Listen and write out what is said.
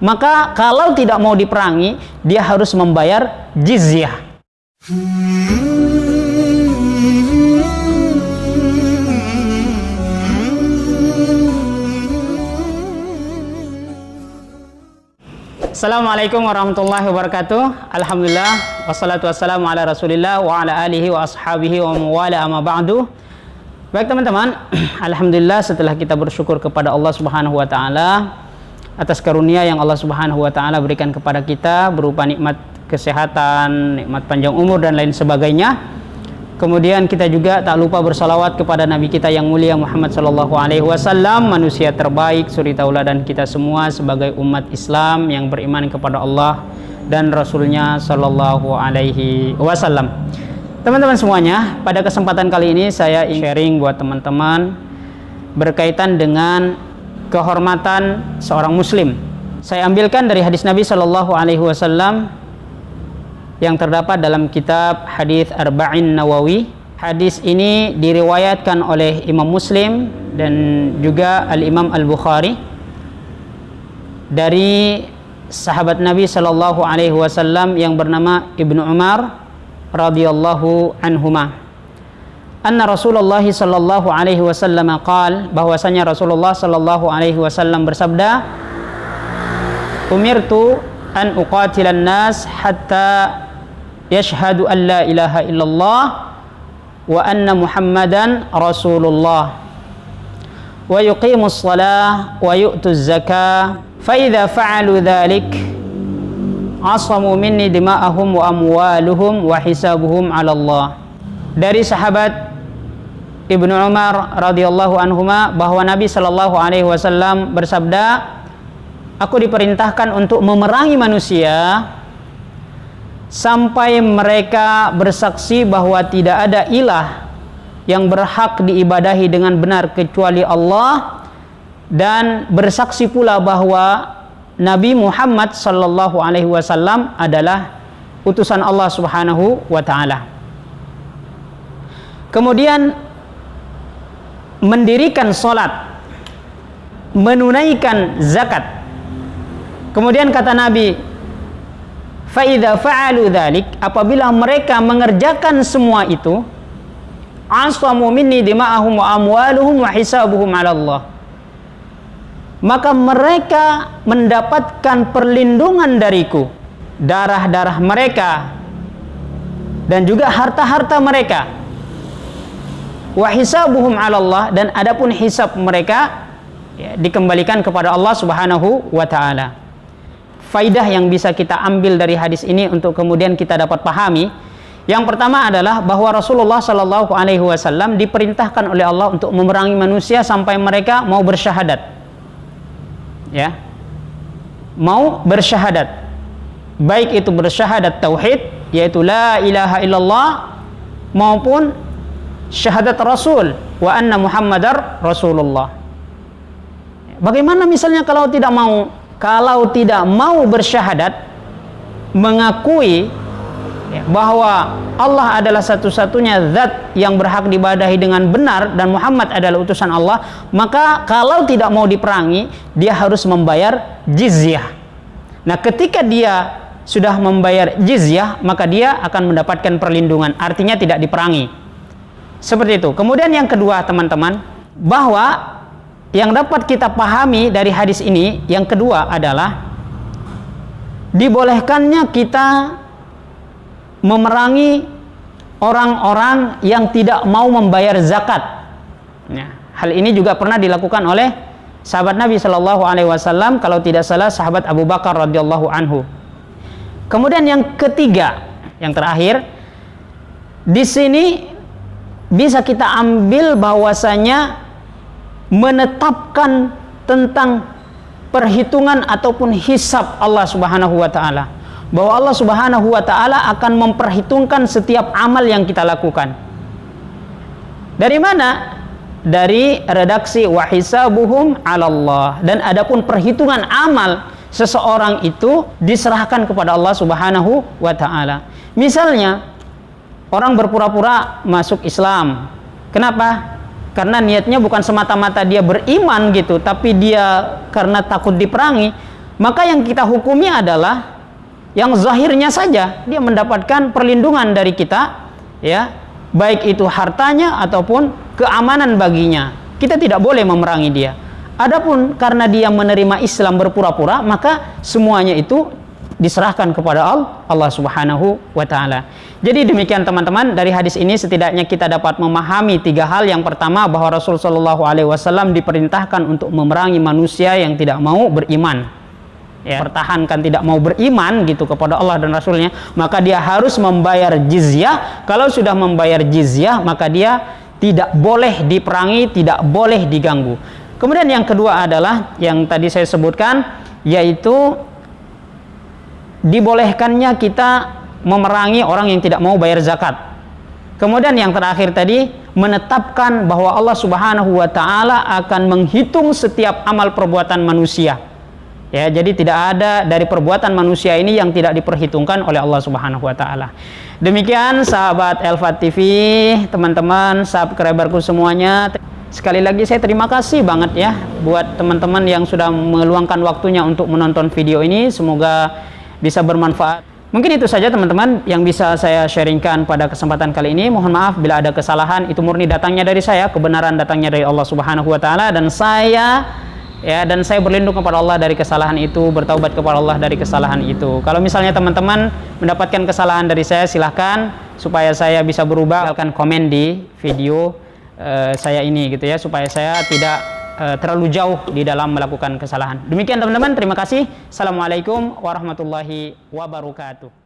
Maka kalau tidak mau diperangi, dia harus membayar jizyah. Assalamualaikum warahmatullahi wabarakatuh. Alhamdulillah, wassalatu wassalamu ala rasulillah wa ala alihi wa ashabihi wa mawala amma ba'du. Baik teman-teman, alhamdulillah setelah kita bersyukur kepada Allah Subhanahu wa taala atas karunia yang Allah Subhanahu wa taala berikan kepada kita berupa nikmat kesehatan, nikmat panjang umur dan lain sebagainya. Kemudian kita juga tak lupa bersalawat kepada Nabi kita yang mulia Muhammad sallallahu alaihi wasallam, manusia terbaik, suri tauladan kita semua sebagai umat Islam yang beriman kepada Allah dan Rasulnya sallallahu alaihi wasallam. Teman-teman semuanya, pada kesempatan kali ini saya sharing buat teman-teman berkaitan dengan kehormatan seorang muslim. Saya ambilkan dari hadis Nabi sallallahu alaihi wasallam yang terdapat dalam kitab Hadis Arba'in Nawawi. Hadis ini diriwayatkan oleh Imam Muslim dan juga Al-Imam Al-Bukhari dari sahabat Nabi sallallahu alaihi wasallam yang bernama Ibnu Umar radhiyallahu anhuma. Anna Rasulullah sallallahu alaihi wasallam qaal, bahwasanya Rasulullah sallallahu alaihi wasallam bersabda, umirtu an uqatilan nas hatta yashhadu an la ilaha illallah wa anna Muhammadan Rasulullah wa yuqimus shalah wa yu'tuz zakah fa idza fa'alu dzalik asamu minni dima'ahum wa amwaluhum wa hisabuhum 'ala Allah. Dari sahabat Ibnu Umar radhiyallahu anhuma bahwa Nabi sallallahu alaihi wasallam bersabda, aku diperintahkan untuk memerangi manusia sampai mereka bersaksi bahwa tidak ada ilah yang berhak diibadahi dengan benar kecuali Allah, dan bersaksi pula bahwa Nabi Muhammad sallallahu alaihi wasallam adalah utusan Allah Subhanahu wa taala. Kemudian mendirikan salat, menunaikan zakat. Kemudian kata Nabi, fa idza fa'alu dzalik, apabila mereka mengerjakan semua itu, asamu minni dima'ahum wa amwaluhum wa hisabuhum 'ala Allah, maka mereka mendapatkan perlindungan dariku, darah-darah mereka dan juga harta-harta mereka, wa hisabuhum 'ala Allah, dan adapun hisab mereka dikembalikan kepada Allah Subhanahu wa taala. Faidah yang bisa kita ambil dari hadis ini untuk kemudian kita dapat pahami, yang pertama adalah bahwa Rasulullah sallallahu alaihi wasallam diperintahkan oleh Allah untuk memerangi manusia sampai mereka mau bersyahadat. Ya, mau bersyahadat, baik itu bersyahadat tauhid yaitu la ilaha illallah maupun syahadat Rasul wa anna Muhammadar Rasulullah. Bagaimana misalnya kalau tidak mau bersyahadat, mengakui bahwa Allah adalah satu-satunya zat yang berhak diibadahi dengan benar dan Muhammad adalah utusan Allah, maka kalau tidak mau diperangi, dia harus membayar jizyah. Nah, ketika dia sudah membayar jizyah, maka dia akan mendapatkan perlindungan, artinya tidak diperangi. Seperti itu. Kemudian yang kedua teman-teman, bahwa yang dapat kita pahami dari hadis ini, yang kedua adalah dibolehkannya kita memerangi orang-orang yang tidak mau membayar zakat. Ya, hal ini juga pernah dilakukan oleh sahabat Nabi Shallallahu Alaihi Wasallam, kalau tidak salah sahabat Abu Bakar radhiyallahu anhu. Kemudian yang ketiga, yang terakhir, di sini bisa kita ambil bahwasanya menetapkan tentang perhitungan ataupun hisab Allah Subhanahu wa taala, bahwa Allah Subhanahu wa taala akan memperhitungkan setiap amal yang kita lakukan. Dari mana? Dari redaksi wa hisabuhum 'ala Allah, dan adapun perhitungan amal seseorang itu diserahkan kepada Allah Subhanahu wa taala. Misalnya orang berpura-pura masuk Islam. Kenapa? Karena niatnya bukan semata-mata dia beriman gitu, tapi dia karena takut diperangi, maka yang kita hukumi adalah yang zahirnya saja dia mendapatkan perlindungan dari kita, ya, baik itu hartanya ataupun keamanan baginya. Kita tidak boleh memerangi dia. Adapun karena dia menerima Islam berpura-pura, maka semuanya itu diserahkan kepada Allah Subhanahu wa taala. Jadi demikian teman-teman, dari hadis ini setidaknya kita dapat memahami 3 hal. Yang pertama, bahwa Rasul sallallahu alaihi wasallam diperintahkan untuk memerangi manusia yang tidak mau beriman. Ya, pertahankan tidak mau beriman gitu kepada Allah dan Rasulnya, maka dia harus membayar jizyah. Kalau sudah membayar jizyah, maka dia tidak boleh diperangi, tidak boleh diganggu. Kemudian yang kedua adalah yang tadi saya sebutkan, yaitu dibolehkannya kita memerangi orang yang tidak mau bayar zakat. Kemudian yang terakhir tadi, menetapkan bahwa Allah Subhanahu wa taala akan menghitung setiap amal perbuatan manusia. Ya, jadi tidak ada dari perbuatan manusia ini yang tidak diperhitungkan oleh Allah Subhanahu wa taala. Demikian sahabat Elfat TV, teman-teman, subscriberku semuanya. Sekali lagi saya terima kasih banget ya buat teman-teman yang sudah meluangkan waktunya untuk menonton video ini. Semoga bisa bermanfaat. Mungkin itu saja teman-teman yang bisa saya sharingkan pada kesempatan kali ini. Mohon maaf bila ada kesalahan, itu murni datangnya dari saya, kebenaran datangnya dari Allah Subhanahu wa taala, dan saya berlindung kepada Allah dari kesalahan itu, bertaubat kepada Allah dari kesalahan itu. Kalau misalnya teman-teman mendapatkan kesalahan dari saya, silahkan supaya saya bisa berubah, silahkan komen di video saya ini gitu ya, supaya saya tidak terlalu jauh di dalam melakukan kesalahan. Demikian teman-teman, terima kasih. Assalamualaikum warahmatullahi wabarakatuh.